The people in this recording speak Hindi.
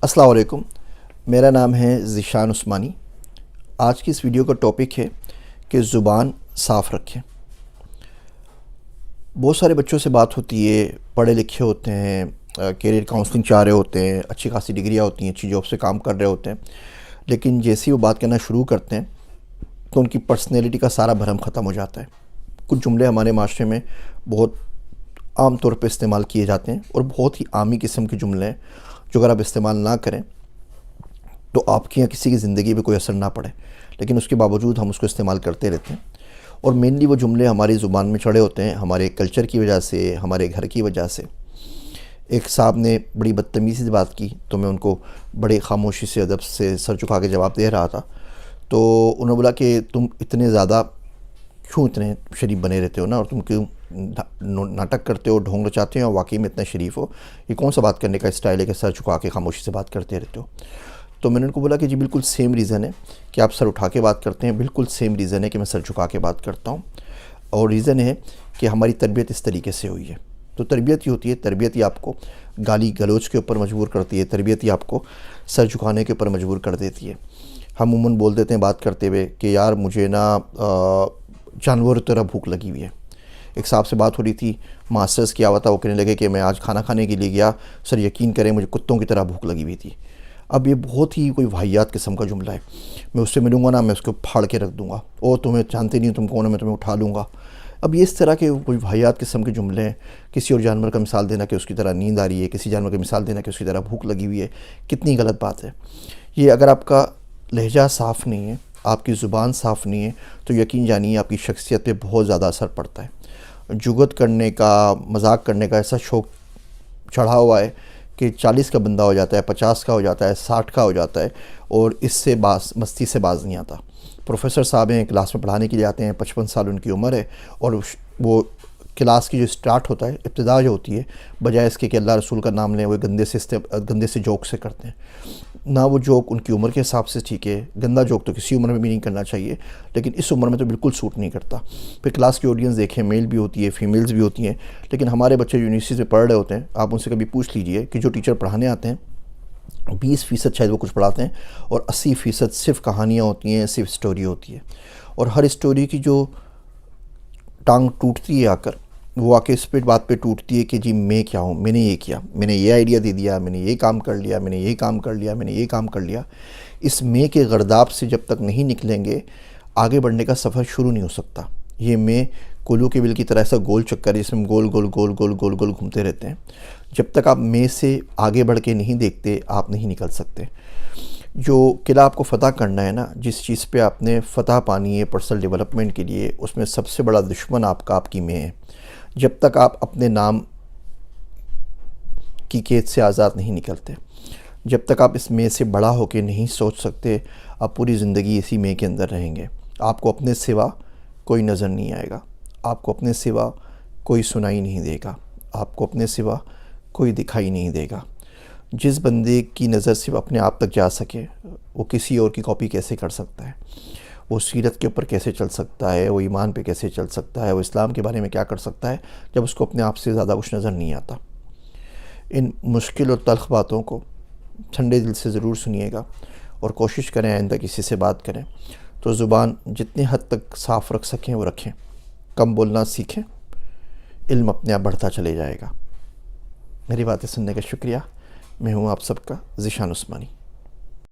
अस्सलाम वालेकुम। मेरा नाम है ज़ीशान उस्मानी। आज की इस वीडियो का टॉपिक है कि ज़ुबान साफ़ रखें। बहुत सारे बच्चों से बात होती है, पढ़े लिखे होते हैं, करियर काउंसलिंग चाह रहे होते हैं, अच्छी खासी डिग्रियां होती हैं, अच्छी जॉब से काम कर रहे होते हैं, लेकिन जैसे ही वो बात करना शुरू करते हैं तो उनकी पर्सनैलिटी का सारा भरम ख़त्म हो जाता है। कुछ जुमले हमारे माशरे में बहुत आम तौर पे इस्तेमाल किए जाते हैं और बहुत ही आमी किस्म के जुमले हैं जो अगर आप इस्तेमाल ना करें तो आपकी या किसी की ज़िंदगी पे कोई असर ना पड़े, लेकिन उसके बावजूद हम उसको इस्तेमाल करते रहते हैं। और मेनली वो जुमले हमारी ज़ुबान में चढ़े होते हैं हमारे कल्चर की वजह से, हमारे घर की वजह से। एक साहब ने बड़ी बदतमीज़ी से बात की तो मैं उनको बड़े खामोशी से, अदब से सर झुका के जवाब दे रहा था। तो उन्होंने बोला कि तुम इतने ज़्यादा क्यों इतने शरीफ बने रहते हो ना, और तुम क्यों नाटक करते हो, ढोंग रचाते हो, और वाकई में इतना शरीफ हो। ये कौन सा बात करने का स्टाइल है कि सर झुका के खामोशी से बात करते रहते हो। तो मैंने उनको बोला कि जी बिल्कुल सेम रीज़न है कि आप सर उठा के बात करते हैं, बिल्कुल सेम रीज़न है कि मैं सर झुका के बात करता हूँ। और रीज़न है कि हमारी तरबियत इस तरीके से हुई है। तो तरबियत ही होती है, तरबियत ही आपको गाली गलौज के ऊपर मजबूर करती है, तरबियत ही आपको सर झुकाने के ऊपर मजबूर कर देती है। हम उमूमन बोल देते हैं बात करते हुए कि यार मुझे ना जानवर तरह भूख लगी हुई है। एक साहब से बात हो रही थी, मास्टर्स किया हुआ था, वो कहने लगे कि मैं आज खाना खाने के लिए गया, सर यकीन करें मुझे कुत्तों की तरह भूख लगी हुई थी। अब ये बहुत ही कोई वाहियात किस्म का जुमला है। मैं उससे मिलूँगा ना, मैं उसको फाड़ के रख दूँगा, और तुम्हें जानते नहीं तुम कौन हो, मैं तुम्हें उठा लूँगा। अब ये इस तरह के कोई वाहियात किस्म के जुमले हैं। किसी और जानवर का मिसाल देना कि उसकी तरह नींद आ रही है, किसी जानवर की मिसाल देना कि उसकी तरह भूख लगी हुई है, कितनी गलत बात है ये। अगर आपका लहजा साफ़ नहीं है, आपकी ज़ुबान साफ़ नहीं है, तो यकीन जानिए आपकी शख्सियत पे बहुत ज़्यादा असर पड़ता है। जुगत करने का, मजाक करने का ऐसा शौक़ चढ़ा हुआ है कि 40 का बंदा हो जाता है, 50 का हो जाता है, 60 का हो जाता है, और इससे मस्ती से बाज नहीं आता। प्रोफेसर साहब हैं, क्लास में पढ़ाने के लिए आते हैं, 55 साल उनकी उम्र है, और वो क्लास की जो स्टार्ट होता है, इब्तिदा जो होती है, बजाय इसके कि अल्लाह रसूल का नाम लें, वो गंदे से जोक से करते हैं ना। वो जोक उनकी उम्र के हिसाब से ठीक है, गंदा जोक तो किसी उम्र में भी नहीं करना चाहिए, लेकिन इस उम्र में तो बिल्कुल सूट नहीं करता। फिर क्लास की ऑडियंस देखें, मेल भी होती है, फीमेल्स भी होती हैं, लेकिन हमारे बच्चे यूनिवर्सिटी में पढ़ रहे होते हैं। आप उनसे कभी पूछ लीजिए कि जो टीचर पढ़ाने आते हैं 20% शायद वो कुछ पढ़ाते हैं, और 80% सिर्फ कहानियाँ होती हैं, सिर्फ स्टोरी होती है। और हर स्टोरी की जो टांग टूटती है आकर, वो आके इस पे बात पे टूटती है कि जी मैं क्या हूँ, मैंने ये किया, मैंने ये आइडिया दे दिया, मैंने ये काम कर लिया, मैंने ये काम कर लिया, मैंने ये काम कर लिया। इस मैं के गर्दाब से जब तक नहीं निकलेंगे, आगे बढ़ने का सफ़र शुरू नहीं हो सकता। ये मैं कोल्हू के बिल की तरह ऐसा गोल चक्कर है जिसमें गोल गोल गोल गोल गोल गोल घूमते रहते हैं। जब तक आप मैं से आगे बढ़ के नहीं देखते, आप नहीं निकल सकते। जो किला आपको फ़तह करना है ना, जिस चीज़ पे आपने फ़तह पानी है पर्सनल डेवलपमेंट के लिए, उसमें सबसे बड़ा दुश्मन आपकी मैं है। जब तक आप अपने नाम की कैद से आज़ाद नहीं निकलते, जब तक आप इस मैं से बड़ा होकर नहीं सोच सकते, आप पूरी ज़िंदगी इसी मैं के अंदर रहेंगे। आपको अपने सिवा कोई नज़र नहीं आएगा, आपको अपने सिवा कोई सुनाई नहीं देगा, आपको अपने सिवा कोई दिखाई नहीं देगा। जिस बंदे की नज़र सिर्फ अपने आप तक जा सके, वो किसी और की कॉपी कैसे कर सकता है? वो सीरत के ऊपर कैसे चल सकता है? वो ईमान पे कैसे चल सकता है? वो इस्लाम के बारे में क्या कर सकता है जब उसको अपने आप से ज़्यादा कुछ नज़र नहीं आता? इन मुश्किल और तल्ख़ बातों को ठंडे दिल से ज़रूर सुनिएगा, और कोशिश करें आइंदा किसी से बात करें तो ज़ुबान जितने हद तक साफ़ रख सकें वो रखें। कम बोलना सीखें, इल्म अपने आप बढ़ता चले जाएगा। मेरी बातें सुनने का शुक्रिया। मैं हूँ आप सबका ज़ीशान उस्मानी।